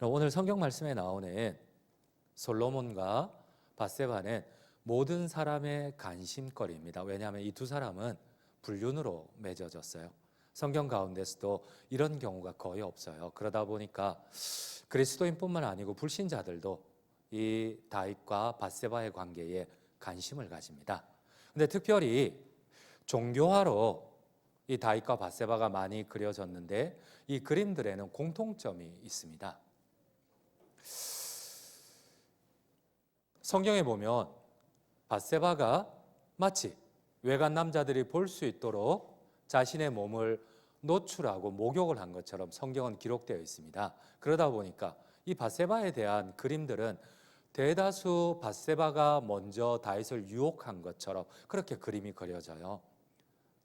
오늘 성경 말씀에 나오는 솔로몬과 밧세바는 모든 사람의 관심거리입니다. 왜냐하면 이 두 사람은 불륜으로 맺어졌어요. 성경 가운데서도 이런 경우가 거의 없어요. 그러다 보니까 그리스도인뿐만 아니고 불신자들도 이 다윗과 밧세바의 관계에 관심을 가집니다. 근데 특별히 종교화로 이 다윗과 밧세바가 많이 그려졌는데 이 그림들에는 공통점이 있습니다. 성경에 보면 밧세바가 마치 외간 남자들이 볼 수 있도록 자신의 몸을 노출하고 목욕을 한 것처럼 성경은 기록되어 있습니다. 그러다 보니까 이 밧세바에 대한 그림들은 대다수 밧세바가 먼저 다윗을 유혹한 것처럼 그렇게 그림이 그려져요.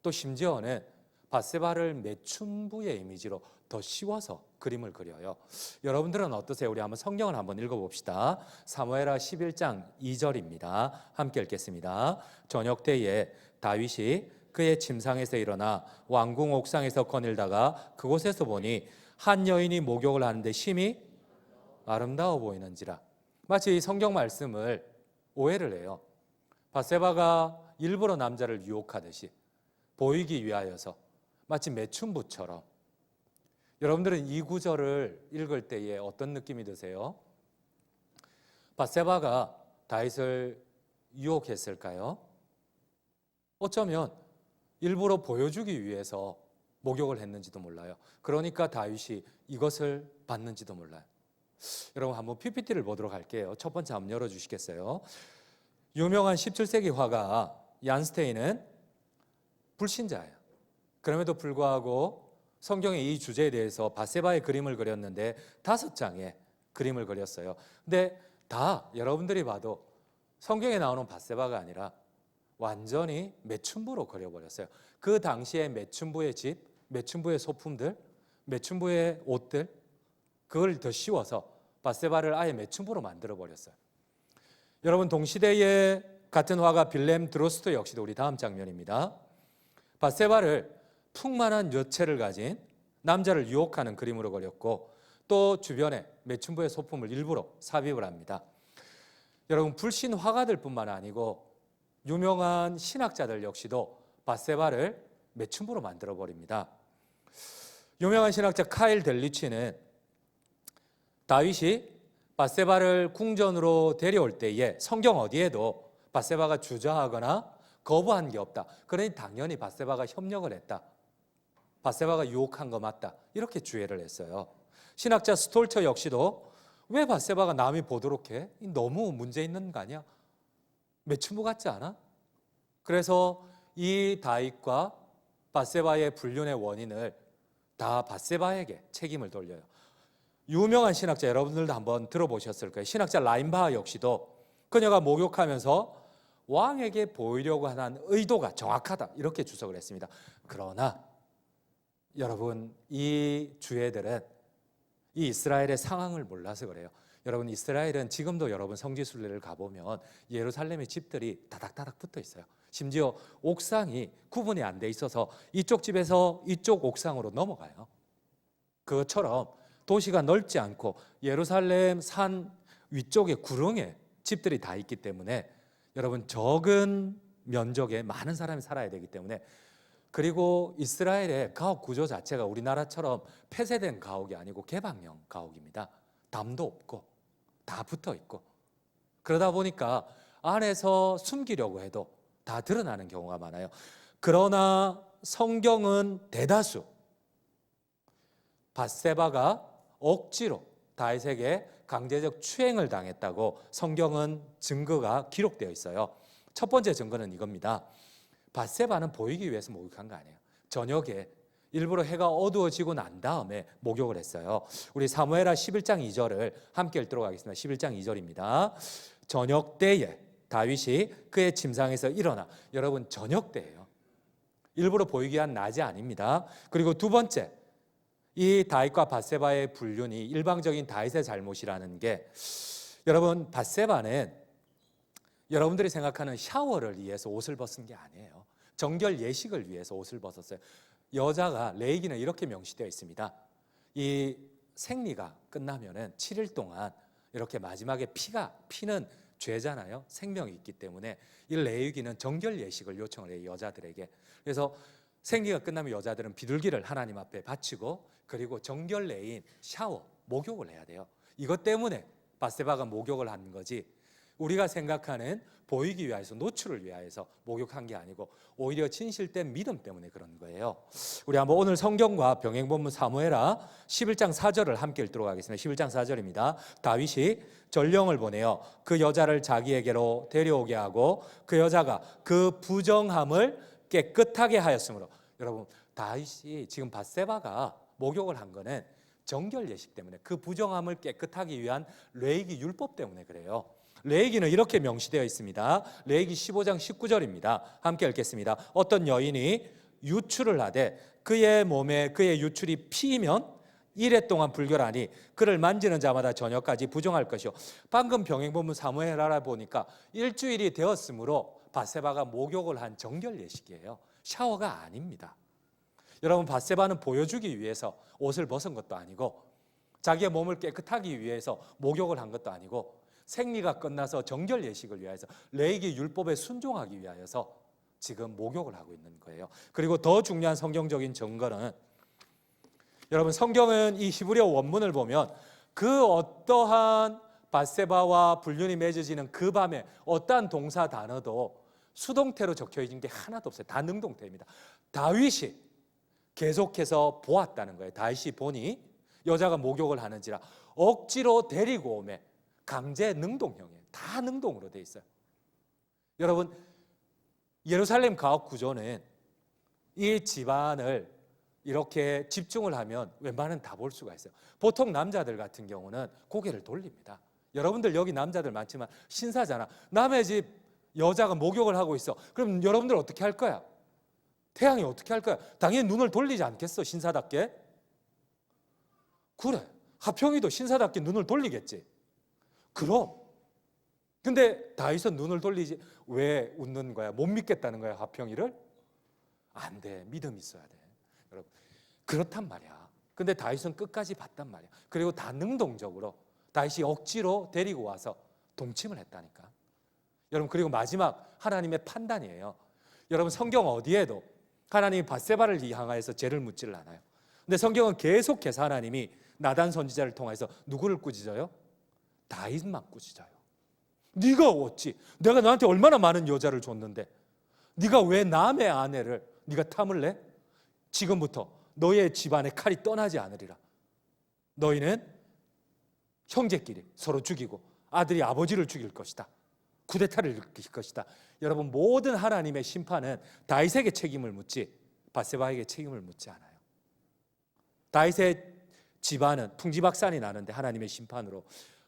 또 심지어는 밧세바를 매춘부의 이미지로 더 씌워서 그림을 그려요. 여러분들은 어떠세요? 우리 한번 성경을 한번 읽어봅시다. 사무엘하 11장 2절입니다. 함께 읽겠습니다. 저녁 때에 다윗이 그의 침상에서 일어나 왕궁 옥상에서 거닐다가 그곳에서 보니 한 여인이 목욕을 하는데 심히 아름다워 보이는지라. 마치 이 성경 말씀을 오해를 해요. 밧세바가 일부러 남자를 유혹하듯이 보이기 위하여서 마치 매춘부처럼. 여러분들은 이 구절을 읽을 때에 어떤 느낌이 드세요? 밧세바가 다윗을 유혹했을까요? 어쩌면 일부러 보여주기 위해서 목욕을 했는지도 몰라요. 그러니까 다윗이 이것을 받는지도 몰라요. 여러분 한번 PPT를 보도록 할게요. 첫 번째 한번 열어주시겠어요? 유명한 17세기 화가 얀스테인은 불신자예요. 그럼에도 불구하고 성경의 이 주제에 대해서 밧세바의 그림을 그렸는데 5장의 그림을 그렸어요. 근데 다 여러분들이 봐도 성경에 나오는 밧세바가 아니라 완전히 매춘부로 그려버렸어요. 그 당시에 매춘부의 집, 매춘부의 소품들, 매춘부의 옷들, 그걸 더 씌워서 밧세바를 아예 매춘부로 만들어버렸어요. 여러분 동시대의 같은 화가 빌렘 드로스토 역시도 우리 다음 장면입니다. 밧세바를 풍만한 여체를 가진 남자를 유혹하는 그림으로 그렸고 또 주변에 매춘부의 소품을 일부러 삽입을 합니다. 여러분 불신 화가들 뿐만 아니고 유명한 신학자들 역시도 밧세바를 매춘부로 만들어버립니다. 유명한 신학자 카일 델리치는 다윗이 밧세바를 궁전으로 데려올 때에 성경 어디에도 밧세바가 주저하거나 거부한 게 없다. 그러니 당연히 밧세바가 협력을 했다. 밧세바가 유혹한 거 맞다. 이렇게 주의를 했어요. 신학자 스톨처 역시도 왜 밧세바가 남이 보도록 해? 너무 문제 있는 거 아니야? 매춘부 같지 않아? 그래서 이 다윗과 밧세바의 불륜의 원인을 다 밧세바에게 책임을 돌려요. 유명한 신학자 여러분들도 한번 들어보셨을 거예요. 신학자 라인바하 역시도 그녀가 목욕하면서 왕에게 보이려고 하는 의도가 정확하다 이렇게 주석을 했습니다. 그러나 여러분 이 주애들은 이 이스라엘의 상황을 몰라서 그래요. 여러분 이스라엘은 지금도 여러분 성지순례를 가보면 예루살렘의 집들이 다닥다닥 붙어 있어요. 심지어 옥상이 구분이 안 돼 있어서 이쪽 집에서 이쪽 옥상으로 넘어가요. 그것처럼 도시가 넓지 않고 예루살렘 산 위쪽에 구릉에 집들이 다 있기 때문에 여러분 적은 면적에 많은 사람이 살아야 되기 때문에 그리고 이스라엘의 가옥 구조 자체가 우리나라처럼 폐쇄된 가옥이 아니고 개방형 가옥입니다. 담도 없고 다 붙어 있고 그러다 보니까 안에서 숨기려고 해도 다 드러나는 경우가 많아요. 그러나 성경은 대다수 밧세바가 억지로 다윗에게 강제적 추행을 당했다고 성경은 증거가 기록되어 있어요. 첫 번째 증거는 이겁니다. 밧세바는 보이기 위해서 목욕한 거 아니에요. 저녁에 일부러 해가 어두워지고 난 다음에 목욕을 했어요. 우리 사무엘하 11장 2절을 함께 읽도록 하겠습니다. 11장 2절입니다. 저녁 때에 다윗이 그의 침상에서 일어나. 여러분 저녁 때예요. 일부러 보이기 위한 낮이 아닙니다. 그리고 두 번째, 이 다윗과 밧세바의 불륜이 일방적인 다윗의 잘못이라는 게 여러분 밧세바는 여러분들이 생각하는 샤워를 위해서 옷을 벗은 게 아니에요. 정결 예식을 위해서 옷을 벗었어요. 여자가 레위기는 이렇게 명시되어 있습니다. 이 생리가 끝나면은 7일 동안 이렇게 마지막에 피는 죄잖아요. 생명이 있기 때문에 이 레위기는 정결 예식을 요청을 해요, 여자들에게. 그래서 생리가 끝나면 여자들은 비둘기를 하나님 앞에 바치고, 그리고 정결례인 샤워, 목욕을 해야 돼요. 이것 때문에 바세바가 목욕을 한 거지, 우리가 생각하는 보이기 위해서, 노출을 위해서 목욕한 게 아니고 오히려 진실된 믿음 때문에 그런 거예요. 우리 한번 오늘 성경과 병행본문 사무엘하 11장 4절을 함께 읽도록 하겠습니다. 11장 4절입니다. 다윗이 전령을 보내어 그 여자를 자기에게로 데려오게 하고 그 여자가 그 부정함을 깨끗하게 하였으므로. 여러분, 다윗이 지금 바세바가 목욕을 한 거는 정결 예식 때문에, 그 부정함을 깨끗하기 위한 레위기 율법 때문에 그래요. 레위기는 이렇게 명시되어 있습니다. 레위기 15장 19절입니다. 함께 읽겠습니다. 어떤 여인이 유출을 하되 그의 몸에 그의 유출이 피이면 이래 동안 불결하니 그를 만지는 자마다 저녁까지 부정할 것이요. 방금 병행본문 사무엘하라 보니까 일주일이 되었으므로 바세바가 목욕을 한 정결 예식이에요. 샤워가 아닙니다. 여러분, 바세바는 보여주기 위해서 옷을 벗은 것도 아니고, 자기의 몸을 깨끗하기 위해서 목욕을 한 것도 아니고, 생리가 끝나서 정결 예식을 위해서, 레위기 율법에 순종하기 위하여서 지금 목욕을 하고 있는 거예요. 그리고 더 중요한 성경적인 증거는, 여러분, 성경은 이 히브리어 원문을 보면 그 어떠한 바세바와 불륜이 맺어지는 그 밤에 어떠한 동사 단어도 수동태로 적혀 있는 게 하나도 없어요. 다 능동태입니다. 다윗이 계속해서 보았다는 거예요. 다윗이 보니 여자가 목욕을 하는지라 억지로 데리고 오매, 강제 능동형이에요. 다 능동으로 돼 있어요. 여러분, 예루살렘 가옥 구조는 이 집안을 이렇게 집중을 하면 웬만하면 다 볼 수가 있어요. 보통 남자들 같은 경우는 고개를 돌립니다. 여러분들 여기 남자들 많지만 신사잖아. 남의 집 여자가 목욕을 하고 있어. 그럼 여러분들 어떻게 할 거야? 태양이 어떻게 할 거야? 당연히 눈을 돌리지 않겠어, 신사답게? 그래, 하평이도 신사답게 눈을 돌리겠지. 그럼. 근데 다윗은 눈을 돌리지. 왜 웃는 거야? 못 믿겠다는 거야, 하평이를? 안 돼, 믿음 있어야 돼. 여러분, 그렇단 말이야. 근데 다윗은 끝까지 봤단 말이야. 그리고 다 능동적으로 다윗이 억지로 데리고 와서 동침을 했다니까. 여러분, 그리고 마지막 하나님의 판단이에요. 여러분, 성경 어디에도 하나님이 바세바를 향하여서 죄를 묻지를 않아요. 근데 성경은 계속해서 하나님이 나단 선지자를 통해서 누구를 꾸짖어요? 다윗만 꾸짖어요. 네가 어찌, 내가 너한테 얼마나 많은 여자를 줬는데 네가 왜 남의 아내를 네가 탐을 내? 지금부터 너의 집안에 칼이 떠나지 않으리라. 너희는 형제끼리 서로 죽이고 아들이 아버지를 죽일 것이다. 쿠데타를 일으킬 것이다. 여러분, 모든 하나님의 심판은 다윗에게 책임을 묻지 바세바에게 책임을 묻지 않아요. 다윗의 집안은 풍지박산이 나는데 하나님의 심판으로,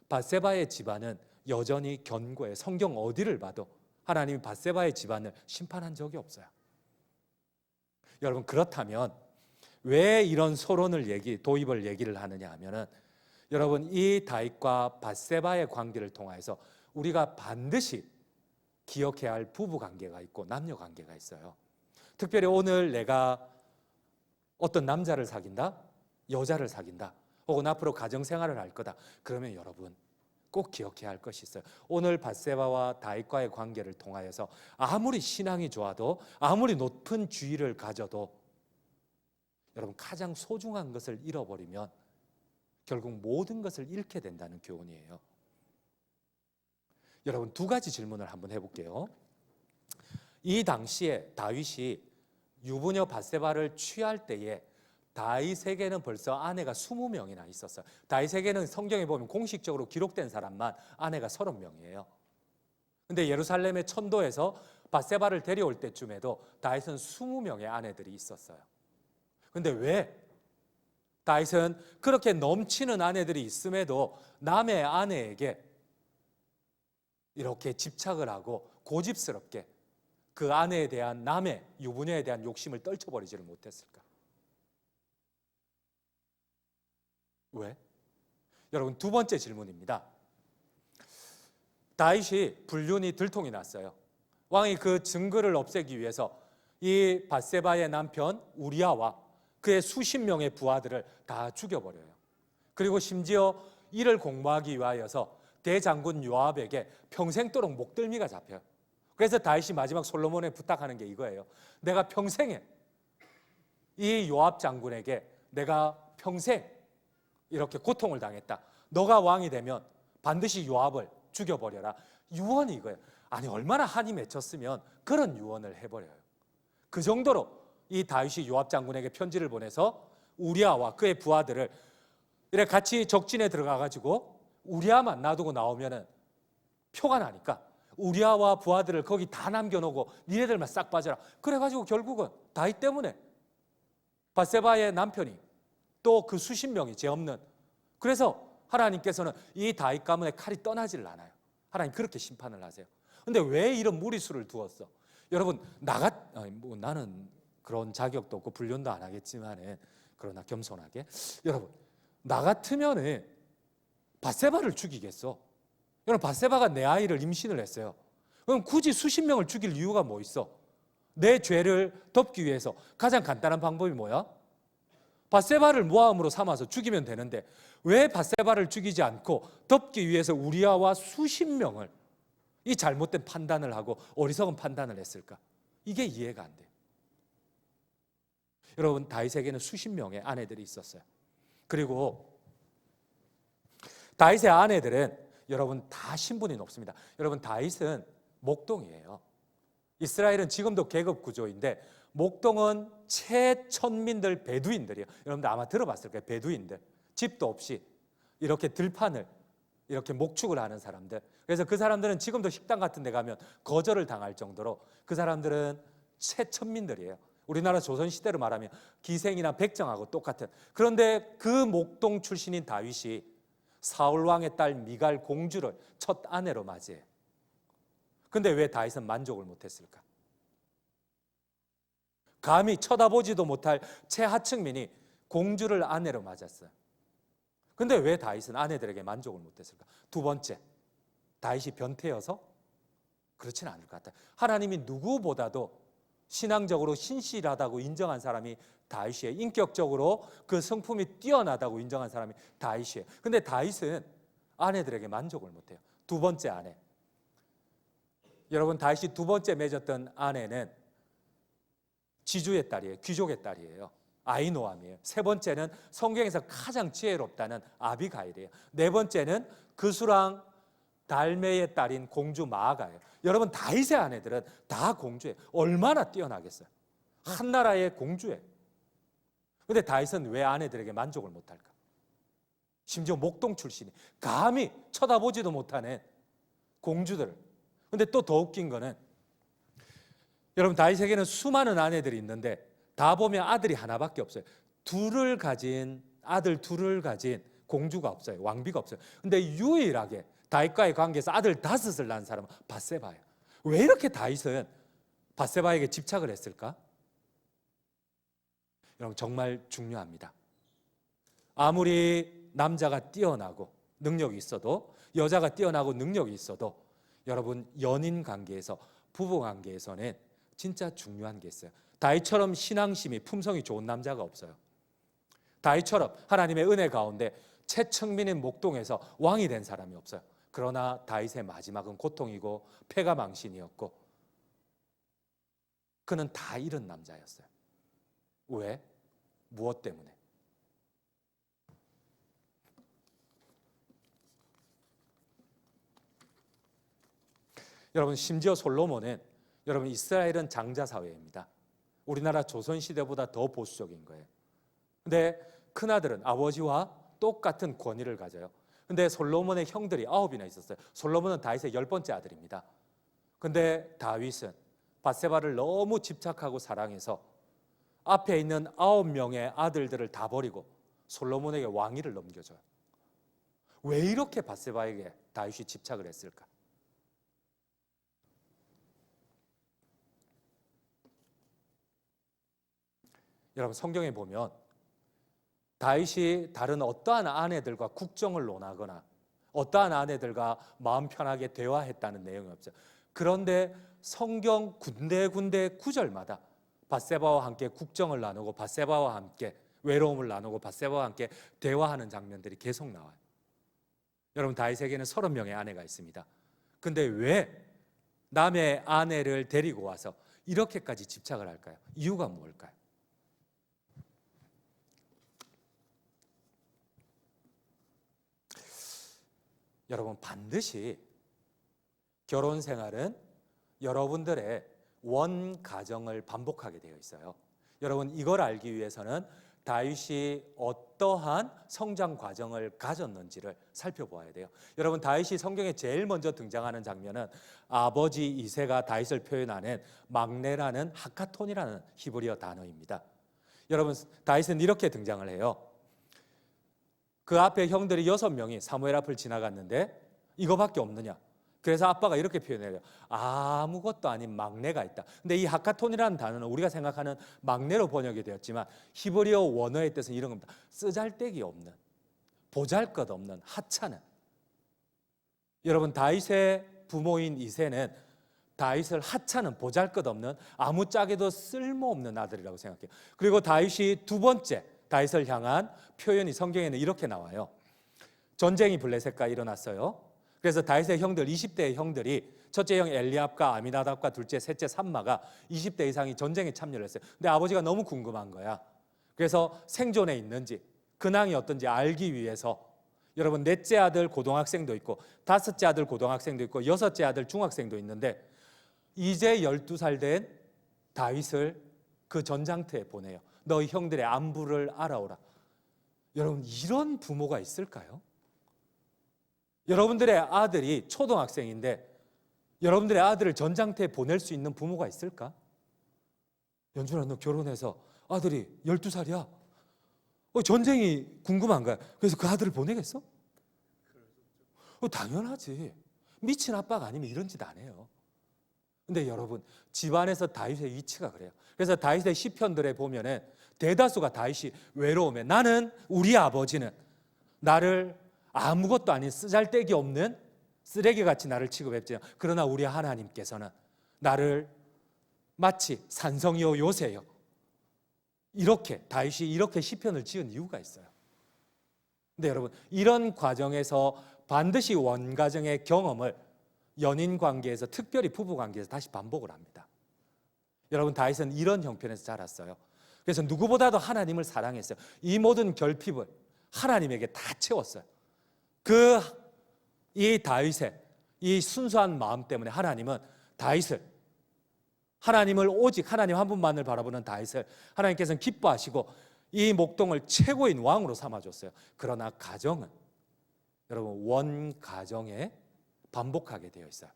바세바의 집안은 여전히 견고해. 성경 어디를 봐도 하나님이 바세바의 집안을 심판한 적이 없어요. 여러분, 그렇다면 왜 이런 서론을 도입을 얘기를 하느냐 하면은, 여러분, 이 다윗과 바세바의 관계를 통해서 우리가 반드시 기억해야 할 부부 관계가 있고 남녀 관계가 있어요. 특별히 오늘 내가 어떤 남자를 사귄다, 여자를 사귄다, 혹은 앞으로 가정생활을 할 거다. 그러면 여러분 꼭 기억해야 할 것이 있어요. 오늘 바세바와 다윗과의 관계를 통하여서 아무리 신앙이 좋아도, 아무리 높은 지위를 가져도 여러분, 가장 소중한 것을 잃어버리면 결국 모든 것을 잃게 된다는 교훈이에요. 여러분, 두 가지 질문을 한번 해볼게요. 이 당시에 다윗이 유부녀 바세바를 취할 때에 다윗에게는 벌써 아내가 20명이나 있었어요. 다윗에게는 성경에 보면 공식적으로 기록된 사람만 아내가 30명이에요. 근데 예루살렘의 천도에서 바세바를 데려올 때쯤에도 다윗은 20명의 아내들이 있었어요. 근데 왜 다윗은 그렇게 넘치는 아내들이 있음에도 남의 아내에게 이렇게 집착을 하고 고집스럽게 그 아내에 대한, 남의 유부녀에 대한 욕심을 떨쳐버리지를 못했을까? 왜? 여러분, 두 번째 질문입니다. 다윗이 불륜이 들통이 났어요. 왕이 그 증거를 없애기 위해서 이 바세바의 남편 우리아와 그의 수십 명의 부하들을 다 죽여버려요. 그리고 심지어 이를 공모하기 위하여서 대장군 요압에게 평생도록 목덜미가 잡혀요. 그래서 다윗이 마지막 솔로몬에 부탁하는 게 이거예요. 내가 평생에 이 요압 장군에게 내가 평생 이렇게 고통을 당했다. 너가 왕이 되면 반드시 요압을 죽여버려라. 유언이 이거예요. 아니 얼마나 한이 맺혔으면 그런 유언을 해버려요. 그 정도로 이 다윗이 요압 장군에게 편지를 보내서 우리아와 그의 부하들을 이렇게 같이 적진에 들어가가지고 우리아만 놔두고 나오면은 표가 나니까 우리아와 부하들을 거기 다 남겨놓고 니네들만 싹 빠져라. 그래가지고 결국은 다윗 때문에 밧세바의 남편이 또 그 수십 명이 죄 없는, 그래서 하나님께서는 이 다윗 가문의 칼이 떠나질 않아요. 하나님 그렇게 심판을 하세요. 근데 왜 이런 무리수를 두었어? 여러분 나는 그런 자격도 없고 불륜도 안 하겠지만은 그러나 겸손하게 여러분 나 같으면은 밧세바를 죽이겠어. 여러분 밧세바가 내 아이를 임신을 했어요. 그럼 굳이 수십 명을 죽일 이유가 뭐 있어? 내 죄를 덮기 위해서 가장 간단한 방법이 뭐야? 밧세바를 모함으로 삼아서 죽이면 되는데 왜 밧세바를 죽이지 않고 덮기 위해서 우리아와 수십 명을 이 잘못된 판단을 하고 어리석은 판단을 했을까? 이게 이해가 안 돼요. 여러분 다윗에게는 수십 명의 아내들이 있었어요. 그리고 다윗의 아내들은 여러분 다 신분이 높습니다. 여러분 다윗은 목동이에요. 이스라엘은 지금도 계급 구조인데 목동은 최천민들 베두인들이에요. 여러분들 아마 들어봤을 거예요. 베두인들. 집도 없이 이렇게 들판을 이렇게 목축을 하는 사람들. 그래서 그 사람들은 지금도 식당 같은 데 가면 거절을 당할 정도로 그 사람들은 최천민들이에요. 우리나라 조선시대로 말하면 기생이나 백정하고 똑같은. 그런데 그 목동 출신인 다윗이 사울왕의 딸 미갈 공주를 첫 아내로 맞이해요. 근데 왜 다윗은 만족을 못했을까? 감히 쳐다보지도 못할 최하층민이 공주를 아내로 맞았어요. 근데 왜 다윗은 아내들에게 만족을 못했을까? 두 번째, 다윗이 변태여서? 그렇지는 않을 것 같아요. 하나님이 누구보다도 신앙적으로 신실하다고 인정한 사람이 다윗이에요. 인격적으로 그 성품이 뛰어나다고 인정한 사람이 다윗이에요. 근데 다윗은 아내들에게 만족을 못해요. 두 번째 아내. 여러분 다윗이 두 번째 맺었던 아내는 지주의 딸이에요. 귀족의 딸이에요. 아이노암이에요. 세 번째는 성경에서 가장 지혜롭다는 아비가일이에요. 네 번째는 그수랑 달메의 딸인 공주 마아가예요. 여러분 다윗의 아내들은 다 공주예요. 얼마나 뛰어나겠어요. 한 나라의 공주예요. 그런데 다윗은 왜 아내들에게 만족을 못할까? 심지어 목동 출신이 감히 쳐다보지도 못하는 공주들을. 그런데 또 더 웃긴 거는 여러분 다윗에게는 수많은 아내들이 있는데 다 보면 아들이 하나밖에 없어요. 아들 둘을 가진 공주가 없어요. 왕비가 없어요. 근데 유일하게 다윗과의 관계에서 아들 5을 낳은 사람은 밧세바예요. 왜 이렇게 다윗은 밧세바에게 집착을 했을까? 여러분 정말 중요합니다. 아무리 남자가 뛰어나고 능력이 있어도, 여자가 뛰어나고 능력이 있어도 여러분 연인 관계에서, 부부 관계에서는 진짜 중요한 게 있어요. 다윗처럼 신앙심이, 품성이 좋은 남자가 없어요. 다윗처럼 하나님의 은혜 가운데 최청민인 목동에서 왕이 된 사람이 없어요. 그러나 다윗의 마지막은 고통이고 패가 망신이었고 그는 다 잃은 남자였어요. 왜? 무엇 때문에? 여러분 심지어 솔로몬은, 여러분 이스라엘은 장자 사회입니다. 우리나라 조선시대보다 더 보수적인 거예요. 근데 큰아들은 아버지와 똑같은 권위를 가져요. 근데 솔로몬의 형들이 9이나 있었어요. 솔로몬은 다윗의 10번째 아들입니다. 근데 다윗은 밧세바를 너무 집착하고 사랑해서 앞에 있는 9명의 아들들을 다 버리고 솔로몬에게 왕위를 넘겨줘요. 왜 이렇게 밧세바에게 다윗이 집착을 했을까? 여러분 성경에 보면 다윗이 다른 어떠한 아내들과 국정을 논하거나 어떠한 아내들과 마음 편하게 대화했다는 내용이 없어요. 그런데 성경 군데군데 구절마다 밧세바와 함께 국정을 나누고 밧세바와 함께 외로움을 나누고 밧세바와 함께 대화하는 장면들이 계속 나와요. 여러분, 다윗에게는 30명의 아내가 있습니다. 근데 왜 남의 아내를 데리고 와서 이렇게까지 집착을 할까요? 이유가 뭘까요? 여러분, 반드시 결혼 생활은 여러분들의 원 가정을 반복하게 되어 있어요. 여러분, 이걸 알기 위해서는 다윗이 어떠한 성장 과정을 가졌는지를 살펴보아야 돼요. 여러분, 다윗이 성경에 제일 먼저 등장하는 장면은 아버지 이새가 다윗을 표현하는 막내라는 하카톤이라는 히브리어 단어입니다. 여러분, 다윗은 이렇게 등장을 해요. 그 앞에 형들이 6명이 사무엘 앞을 지나갔는데 이거밖에 없느냐? 그래서 아빠가 이렇게 표현해요. 아무것도 아닌 막내가 있다. 근데 이 하카톤이라는 단어는 우리가 생각하는 막내로 번역이 되었지만 히브리어 원어의 뜻은 이런 겁니다. 쓰잘데기 없는, 보잘것없는, 하찮은. 여러분, 다윗의 부모인 이새는 다윗을 하찮은, 보잘것없는, 아무짝에도 쓸모없는 아들이라고 생각해요. 그리고 다윗이 두 번째 다윗을 향한 표현이 성경에는 이렇게 나와요. 전쟁이 블레셋과 일어났어요. 그래서 다윗의 형들, 20대의 형들이 첫째 형 엘리압과 아미나답과 둘째, 셋째 삼마가 20대 이상이 전쟁에 참여를 했어요. 근데 아버지가 너무 궁금한 거야. 그래서 생존에 있는지, 근황이 어떤지 알기 위해서 여러분, 넷째 아들 고등학생도 있고 다섯째 아들 고등학생도 있고 여섯째 아들 중학생도 있는데 이제 12살 된 다윗을 그 전장터에 보내요. 너희 형들의 안부를 알아오라. 여러분, 이런 부모가 있을까요? 여러분들의 아들이 초등학생인데 여러분들의 아들을 전장터에 보낼 수 있는 부모가 있을까? 연준아, 너 결혼해서 아들이 12살이야. 전쟁이 궁금한 거야. 그래서 그 아들을 보내겠어? 당연하지. 미친 아빠가 아니면 이런 짓 안 해요. 근데 여러분, 집안에서 다윗의 위치가 그래요. 그래서 다윗의 시편들에 보면은 대다수가 다윗이 외로움에, 나는, 우리 아버지는 나를 아무것도 아닌 쓰잘데기 없는 쓰레기같이 나를 취급했지만 그러나 우리 하나님께서는 나를 마치 산성이요 요새요, 이렇게 다윗이 이렇게 시편을 지은 이유가 있어요. 근데 여러분, 이런 과정에서 반드시 원가정의 경험을 연인 관계에서, 특별히 부부 관계에서 다시 반복을 합니다. 여러분, 다윗은 이런 형편에서 자랐어요. 그래서 누구보다도 하나님을 사랑했어요. 이 모든 결핍을 하나님에게 다 채웠어요. 이 다윗의 이 순수한 마음 때문에 하나님은 하나님을 오직 하나님 한 분만을 바라보는 다윗을 하나님께서는 기뻐하시고 이 목동을 최고인 왕으로 삼아줬어요. 그러나 가정은 여러분, 원 가정에 반복하게 되어 있어요.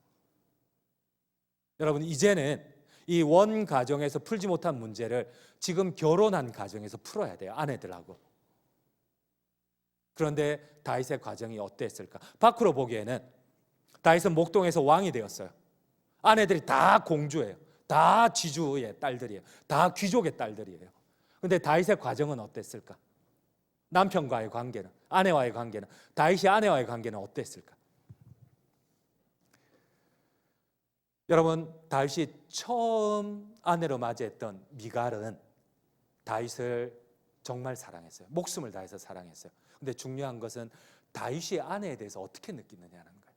여러분, 이제는 이 원 가정에서 풀지 못한 문제를 지금 결혼한 가정에서 풀어야 돼요. 아내들하고. 그런데 다윗의 과정이 어땠을까? 밖으로 보기에는 다윗은 목동에서 왕이 되었어요. 아내들이 다 공주예요. 다 지주의 딸들이에요. 다 귀족의 딸들이에요. 그런데 다윗의 과정은 어땠을까? 남편과의 관계는, 아내와의 관계는, 다윗이 아내와의 관계는 어땠을까? 여러분, 다윗이 처음 아내로 맞이했던 미갈은 다윗을 정말 사랑했어요. 목숨을 다해서 사랑했어요. 근데 중요한 것은 다윗이 아내에 대해서 어떻게 느끼느냐는 거예요.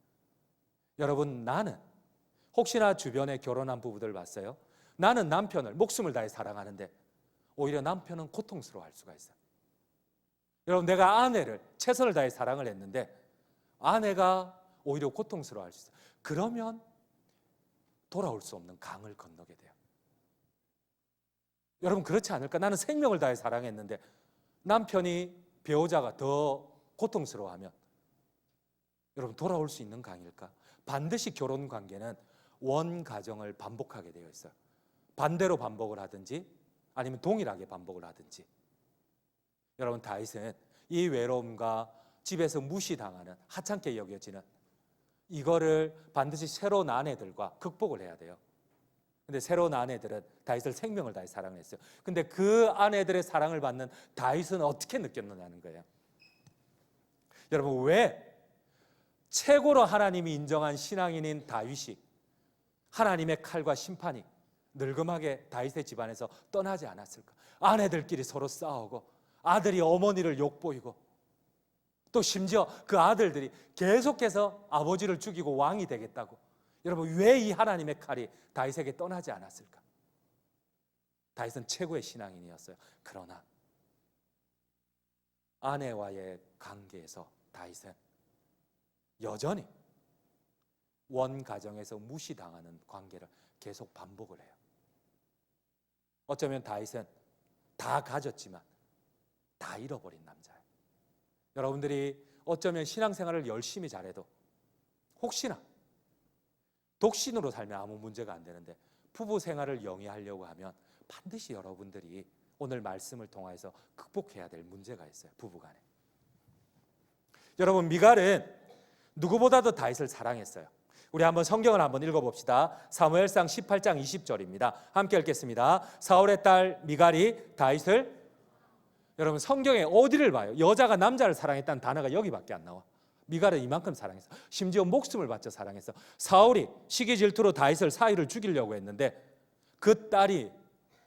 여러분, 나는 혹시나 주변에 결혼한 부부들 봤어요? 나는 남편을 목숨을 다해 사랑하는데 오히려 남편은 고통스러워할 수가 있어요. 여러분, 내가 아내를 최선을 다해 사랑을 했는데 아내가 오히려 고통스러워할 수 있어요. 그러면 돌아올 수 없는 강을 건너게 돼요. 여러분, 그렇지 않을까? 나는 생명을 다해 사랑했는데 남편이, 배우자가 더 고통스러워하면 여러분, 돌아올 수 있는 강일까? 반드시 결혼 관계는 원 가정을 반복하게 되어 있어요. 반대로 반복을 하든지 아니면 동일하게 반복을 하든지. 여러분, 다윗은 이 외로움과 집에서 무시당하는, 하찮게 여겨지는 이거를 반드시 새로운 아내들과 극복을 해야 돼요. 근데 새로운 아내들은 다윗을 생명을 다해 사랑을 했어요. 근데 그 아내들의 사랑을 받는 다윗은 어떻게 느꼈느냐는 거예요. 여러분, 왜 최고로 하나님이 인정한 신앙인인 다윗이 하나님의 칼과 심판이 늙음하게 다윗의 집안에서 떠나지 않았을까? 아내들끼리 서로 싸우고 아들이 어머니를 욕보이고 또 심지어 그 아들들이 계속해서 아버지를 죽이고 왕이 되겠다고. 여러분, 왜 이 하나님의 칼이 다윗에게 떠나지 않았을까? 다윗은 최고의 신앙인이었어요. 그러나 아내와의 관계에서 다윗은 여전히 원 가정에서 무시당하는 관계를 계속 반복을 해요. 어쩌면 다윗은 다 가졌지만 다 잃어버린 남자예요. 여러분들이 어쩌면 신앙생활을 열심히 잘해도 혹시나 독신으로 살면 아무 문제가 안 되는데 부부 생활을 영위하려고 하면 반드시 여러분들이 오늘 말씀을 통해서 극복해야 될 문제가 있어요. 부부간에. 여러분, 미갈은 누구보다도 다윗을 사랑했어요. 우리 한번 성경을 한번 읽어봅시다. 사무엘상 18장 20절입니다. 함께 읽겠습니다. 사울의 딸 미갈이 다윗을, 여러분 성경에 어디를 봐요? 여자가 남자를 사랑했다는 단어가 여기밖에 안 나와. 미갈은 이만큼 사랑했어. 심지어 목숨을 바쳐 사랑했어. 사울이 시기 질투로 다윗을 사위를 죽이려고 했는데 그 딸이,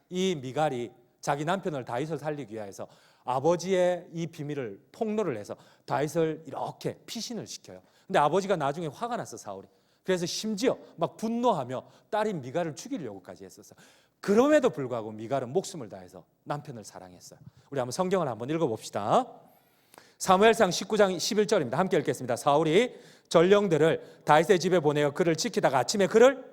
이 미갈이 자기 남편을 다윗을 살리기 위해서 아버지의 이 비밀을 폭로를 해서 다윗을 이렇게 피신을 시켜요. 근데 아버지가 나중에 화가 났어, 사울이. 그래서 심지어 막 분노하며 딸인 미갈을 죽이려고까지 했었어. 그럼에도 불구하고 미갈은 목숨을 다해서 남편을 사랑했어요. 우리 한번 성경을 한번 읽어봅시다. 사무엘상 19장 11절입니다. 함께 읽겠습니다. 사울이 전령들을 다윗의 집에 보내어 그를 지키다가 아침에 그를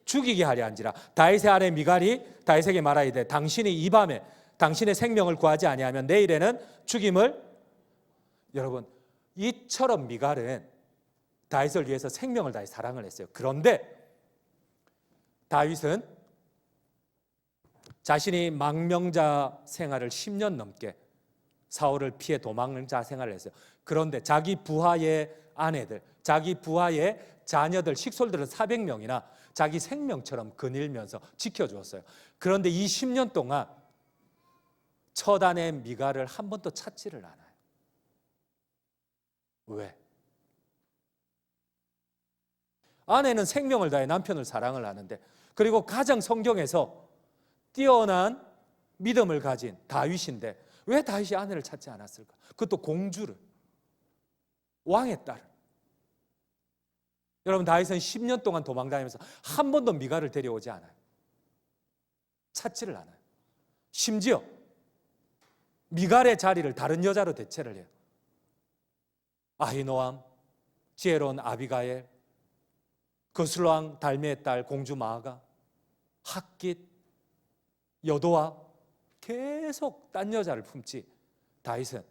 죽이게 하려 한지라. 다윗의 아내 미갈이 다윗에게 말하이되 당신이 이 밤에 당신의 생명을 구하지 아니하면 내일에는 죽임을. 여러분, 이처럼 미갈은 다윗을 위해서 생명을 다해 사랑을 했어요. 그런데 다윗은 자신이 망명자 생활을 10년 넘게 사울을 피해 도망자 생활을 했어요. 그런데 자기 부하의 아내들, 자기 부하의 자녀들, 식솔들은 400명이나 자기 생명처럼 거닐면서 지켜주었어요. 그런데 이 10년 동안 첫 아내 미갈을 한 번도 찾지를 않아요. 왜? 아내는 생명을 다해 남편을 사랑을 하는데, 그리고 가장 성경에서 뛰어난 믿음을 가진 다윗인데 왜 다윗이 아내를 찾지 않았을까? 그것도 공주를, 왕의 딸을. 여러분, 다윗은 10년 동안 도망다니면서 한 번도 미갈을 데려오지 않아요. 찾지를 않아요. 심지어 미갈의 자리를 다른 여자로 대체를 해요. 아히노암, 지혜로운 아비가일, 거슬왕 달메의 딸 공주 마아가, 핫깃, 여도와 계속 딴 여자를 품지 다윗은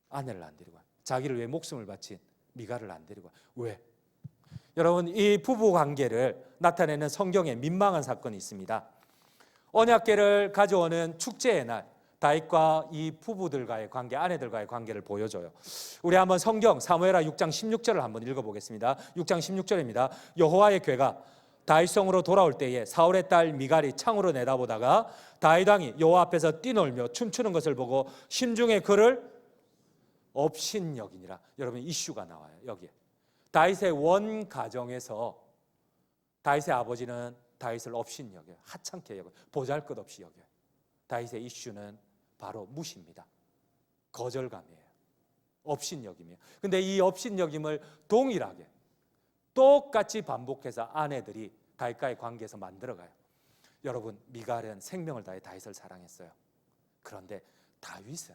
아내를 안 데리고 와요. 자기를 위해 목숨을 바친 미갈을 안 데리고 와요. 왜? 여러분, 이 부부 관계를 나타내는 성경에 민망한 사건이 있습니다. 언약궤를 가져오는 축제의 날, 다윗과 이 부부들과의 관계, 아내들과의 관계를 보여줘요. 우리 한번 성경 사무엘하 6장 16절을 한번 읽어보겠습니다. 6장 16절입니다. 여호와의 궤가 다윗성으로 돌아올 때에 사울의 딸 미갈이 창으로 내다보다가 다윗 왕이 여호와 앞에서 뛰놀며 춤추는 것을 보고 심중에 그를 업신여기니라. 여러분, 이슈가 나와요. 여기에 다윗의 원 가정에서 다윗의 아버지는 다윗을 업신여겨요. 하찮게 여겨요. 보잘것없이 여겨요. 다윗의 이슈는 바로 무시입니다. 거절감이에요. 업신여김이에요. 근데 이 업신여김을 동일하게 똑같이 반복해서 아내들이 다윗과의 관계에서 만들어가요. 여러분, 미갈은 생명을 다해 다윗을 사랑했어요. 그런데 다윗은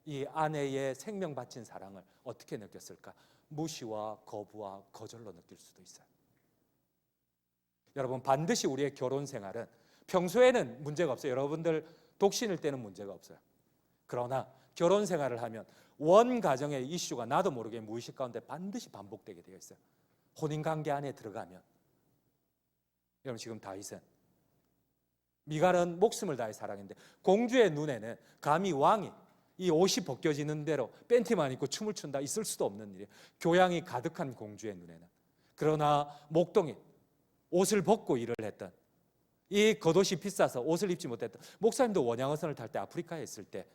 이 아내의 생명 바친 사랑을 어떻게 느꼈을까? 무시와 거부와 거절로 느낄 수도 있어요. 여러분, 반드시 우리의 결혼 생활은 평소에는 문제가 없어요. 여러분들 독신일 때는 문제가 없어요. 그러나 결혼 생활을 하면 원 가정의 이슈가 나도 모르게 무의식 가운데 반드시 반복되게 되어 있어요. 혼인관계 안에 들어가면. 여러분, 지금 다윗은, 미갈은 목숨을 다해 사랑했는데 공주의 눈에는 감히 왕이 이 옷이 벗겨지는 대로 팬티만 입고 춤을 춘다, 있을 수도 없는 일이에요. 교양이 가득한 공주의 눈에는. 그러나 목동이 옷을 벗고 일을 했던, 이 겉옷이 비싸서 옷을 입지 못했던 목사님도 원양어선을 탈 때 아프리카에 있을 때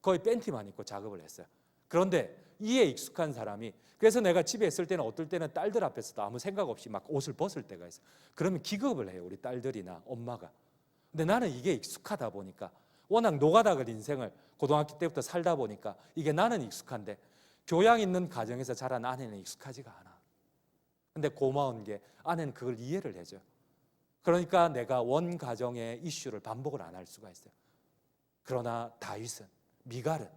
거의 팬티만 입고 작업을 했어요. 그런데 이에 익숙한 사람이, 그래서 내가 집에 있을 때는 어떨 때는 딸들 앞에서도 아무 생각 없이 막 옷을 벗을 때가 있어요. 그러면 기겁을 해요, 우리 딸들이나 엄마가. 근데 나는 이게 익숙하다 보니까 워낙 노가다글 인생을 고등학교 때부터 살다 보니까 이게 나는 익숙한데 교양 있는 가정에서 자란 아내는 익숙하지가 않아. 근데 고마운 게 아내는 그걸 이해를 해줘요. 그러니까 내가 원 가정의 이슈를 반복을 안 할 수가 있어요. 그러나 다윗은, 미갈은,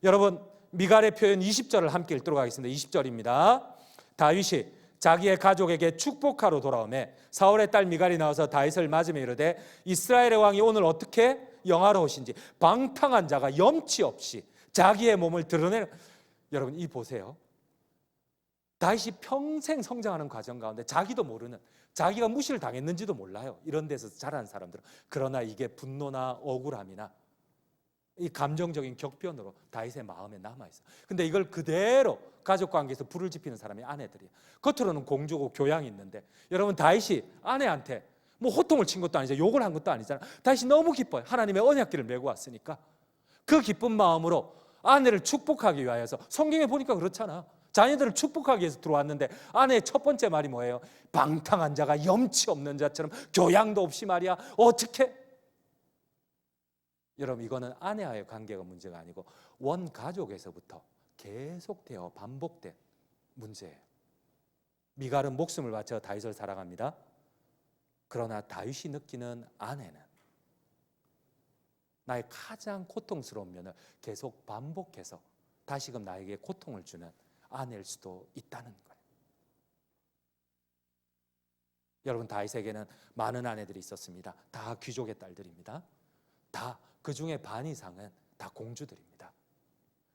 여러분 미갈의 표현 20절을 함께 읽도록 하겠습니다. 20절입니다. 다윗이 자기의 가족에게 축복하러 돌아오매 사울의 딸 미갈이 나와서 다윗을 맞으며 이르되 이스라엘의 왕이 오늘 어떻게 영화로우신지 방탕한 자가 염치 없이 자기의 몸을 드러내는. 여러분 이 보세요. 다윗이 평생 성장하는 과정 가운데 자기도 모르는, 자기가 무시를 당했는지도 몰라요. 이런 데서 자란 사람들은. 그러나 이게 분노나 억울함이나 이 감정적인 격변으로 다윗의 마음에 남아있어요. 근데 이걸 그대로 가족관계에서 불을 지피는 사람이 아내들이에요. 겉으로는 공주고 교양이 있는데, 여러분 다윗이 아내한테 뭐 호통을 친 것도 아니죠. 욕을 한 것도 아니잖아요. 다윗이 너무 기뻐요. 하나님의 언약궤를 메고 왔으니까. 그 기쁜 마음으로 아내를 축복하기 위하여서, 성경에 보니까 그렇잖아. 자녀들을 축복하기 위해서 들어왔는데 아내의 첫 번째 말이 뭐예요? 방탕한 자가 염치 없는 자처럼 교양도 없이 말이야. 어떻게? 여러분 이거는 아내와의 관계가 문제가 아니고 원 가족에서부터 계속되어 반복된 문제예요. 미갈은 목숨을 바쳐 다윗을 사랑합니다. 그러나 다윗이 느끼는 아내는 나의 가장 고통스러운 면을 계속 반복해서 다시금 나에게 고통을 주는 아내일 수도 있다는 거예요. 여러분 다윗에게는 많은 아내들이 있었습니다. 다 귀족의 딸들입니다. 다 그 중에 반 이상은 다 공주들입니다.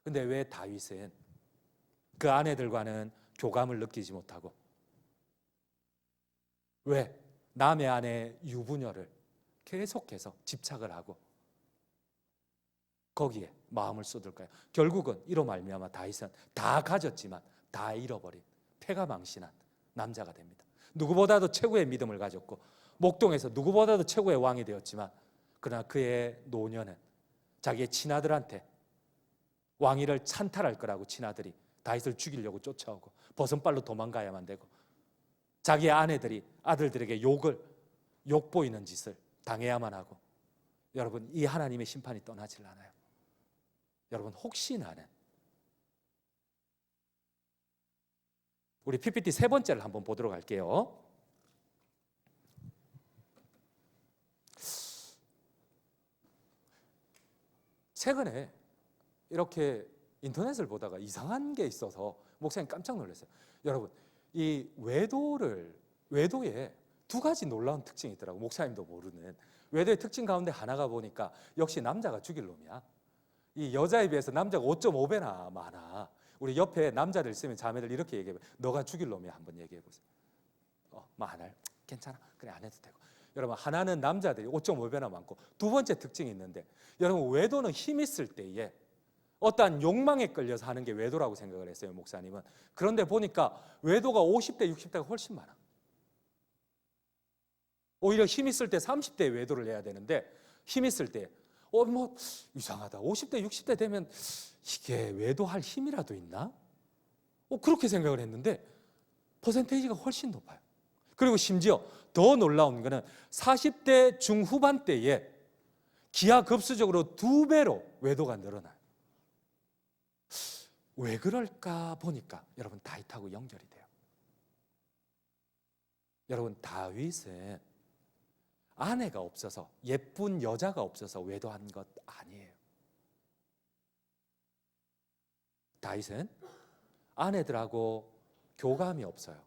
근데 왜 다윗은 그 아내들과는 교감을 느끼지 못하고, 왜 남의 아내의 유부녀를 계속해서 집착을 하고 거기에 마음을 쏟을까요? 결국은 이로 말미암아 다윗은 다 가졌지만 다 잃어버린, 패가망신한 남자가 됩니다. 누구보다도 최고의 믿음을 가졌고 목동에서 누구보다도 최고의 왕이 되었지만, 그러나 그의 노년은 자기의 친아들한테 왕위를 찬탈할 거라고 친아들이 다윗을 죽이려고 쫓아오고 버선발로 도망가야만 되고, 자기의 아내들이 아들들에게 욕 보이는 짓을 당해야만 하고, 여러분 이 하나님의 심판이 떠나질 않아요. 여러분 혹시 나는, 우리 PPT 세 번째를 한번 보도록 할게요. 최근에 이렇게 인터넷을 보다가 이상한 게 있어서 목사님 깜짝 놀랐어요. 여러분 이 외도에 두 가지 놀라운 특징이 있더라고요. 목사님도 모르는 외도의 특징 가운데 하나가 보니까 역시 남자가 죽일 놈이야. 이 여자에 비해서 남자가 5.5배나 많아. 우리 옆에 남자들 있으면 자매들 이렇게 얘기해봐요. 너가 죽일 놈이야. 한번 얘기해보세요. 안 할? 괜찮아. 그래 안 해도 되고. 여러분 하나는 남자들이 5.5배나 많고, 두 번째 특징이 있는데, 여러분 외도는 힘 있을 때에 어떠한 욕망에 끌려서 하는 게 외도라고 생각을 했어요, 목사님은. 그런데 보니까 외도가 50대 60대가 훨씬 많아. 오히려 힘 있을 때 30대에 외도를 해야 되는데, 힘 있을 때 이상하다, 50대 60대 되면 이게 외도할 힘이라도 있나? 그렇게 생각을 했는데 퍼센테이지가 훨씬 높아요. 그리고 심지어 더 놀라운 거는 40대 중후반 때에 기하급수적으로 2배로 외도가 늘어나요. 왜 그럴까 보니까 여러분 다윗하고 연결이 돼요. 여러분 다윗은 아내가 없어서, 예쁜 여자가 없어서 외도한 것 아니에요. 다윗은 아내들하고 교감이 없어요.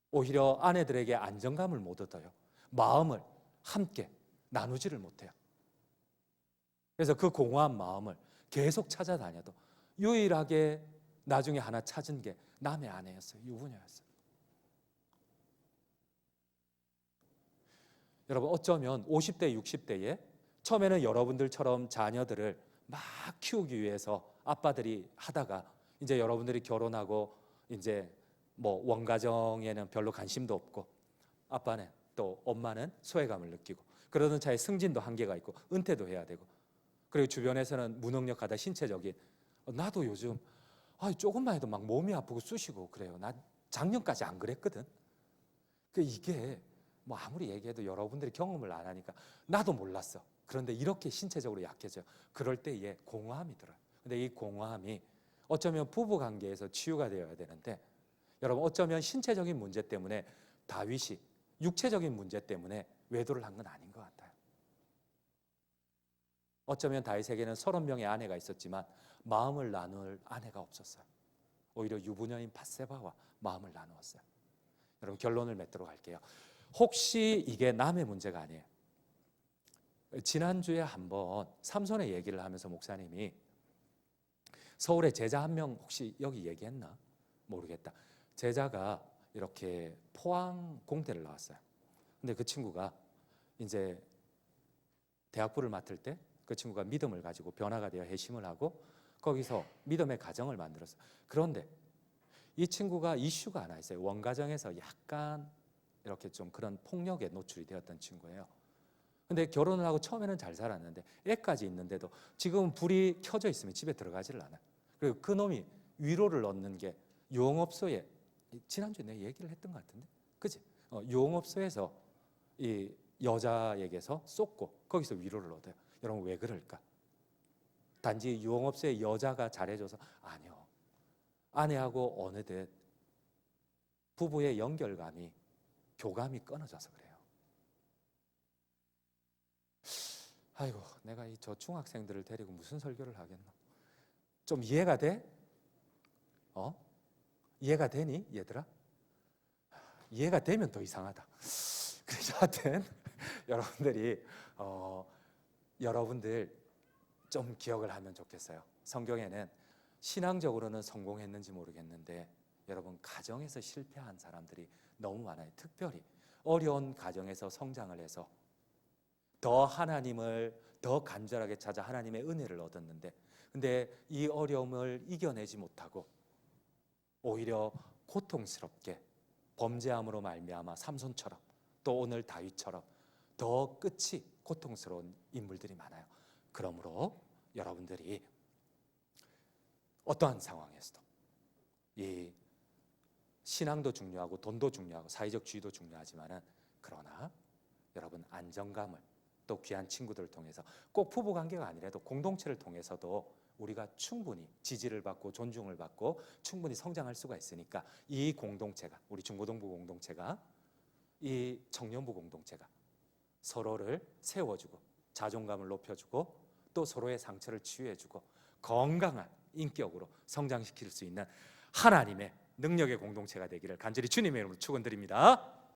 오히려 아내들에게 안정감을 못 얻어요. 마음을 함께 나누지를 못해요. 그래서 그 공허한 마음을 계속 찾아다녀도 유일하게 나중에 하나 찾은 게 남의 아내였어요. 유부녀였어요. 여러분 어쩌면 50대 60대에 처음에는 여러분들처럼 자녀들을 막 키우기 위해서 아빠들이 하다가, 이제 여러분들이 결혼하고 이제 뭐 원가정에는 별로 관심도 없고, 아빠는 또 엄마는 소외감을 느끼고, 그러던 차에 승진도 한계가 있고 은퇴도 해야 되고, 그리고 주변에서는 무능력하다, 신체적인, 나도 요즘 조금만 해도 막 몸이 아프고 쑤시고 그래요. 나 작년까지 안 그랬거든. 이게 뭐 아무리 얘기해도 여러분들이 경험을 안 하니까 나도 몰랐어. 그런데 이렇게 신체적으로 약해져요. 그럴 때에 공허함이 들어요. 근데 이 공허함이 어쩌면 부부 관계에서 치유가 되어야 되는데, 여러분 어쩌면 신체적인 문제 때문에 다윗이 육체적인 문제 때문에 외도를 한 건 아닌 것 같아요. 어쩌면 다윗에게는 30명의 아내가 있었지만 마음을 나눌 아내가 없었어요. 오히려 유부녀인 밧세바와 마음을 나누었어요. 여러분 결론을 맺도록 할게요. 혹시 이게 남의 문제가 아니에요. 지난주에 한번 삼손의 얘기를 하면서 목사님이 서울에 제자 한 명 혹시 여기 얘기했나? 모르겠다. 제자가 이렇게 포항 공대를 나왔어요. 근데 그 친구가 이제 대학부를 맡을 때 그 친구가 믿음을 가지고 변화가 되어 회심을 하고 거기서 믿음의 가정을 만들었어요. 그런데 이 친구가 이슈가 하나 있어요. 원가정에서 약간 이렇게 좀 그런 폭력에 노출이 되었던 친구예요. 근데 결혼을 하고 처음에는 잘 살았는데 애까지 있는데도 지금 불이 켜져 있으면 집에 들어가지를 않아요. 그리고 그 놈이 위로를 얻는 게 용업소에, 지난주에 내가 얘기를 했던 것 같은데, 그치? 용업소에서 이 여자에게서 쏟고 거기서 위로를 얻어요. 여러분 왜 그럴까? 단지 용업소에 여자가 잘해줘서? 아니요. 아내하고 어느덧 부부의 연결감이, 교감이 끊어져서 그래요. 아이고, 내가 저 중학생들을 데리고 무슨 설교를 하겠노? 좀 이해가 돼? 이해가 되니 얘들아? 이해가 되면 더 이상하다. 그래서 하여튼 여러분들이 여러분들 좀 기억을 하면 좋겠어요. 성경에는 신앙적으로는 성공했는지 모르겠는데 여러분 가정에서 실패한 사람들이 너무 많아요. 특별히 어려운 가정에서 성장을 해서 더 하나님을 더 간절하게 찾아 하나님의 은혜를 얻었는데, 근데 이 어려움을 이겨내지 못하고 오히려 고통스럽게 범죄함으로 말미암아 삼손처럼 또 오늘 다윗처럼 더 끝이 고통스러운 인물들이 많아요. 그러므로 여러분들이 어떠한 상황에서도 이 신앙도 중요하고 돈도 중요하고 사회적 지위도 중요하지만은, 그러나 여러분 안정감을 또 귀한 친구들을 통해서, 꼭 부부 관계가 아니라도 공동체를 통해서도 우리가 충분히 지지를 받고 존중을 받고 충분히 성장할 수가 있으니까, 이 공동체가, 우리 중고등부 공동체가, 이 청년부 공동체가 서로를 세워주고 자존감을 높여주고 또 서로의 상처를 치유해주고 건강한 인격으로 성장시킬 수 있는 하나님의 능력의 공동체가 되기를 간절히 주님의 이름으로 축원드립니다.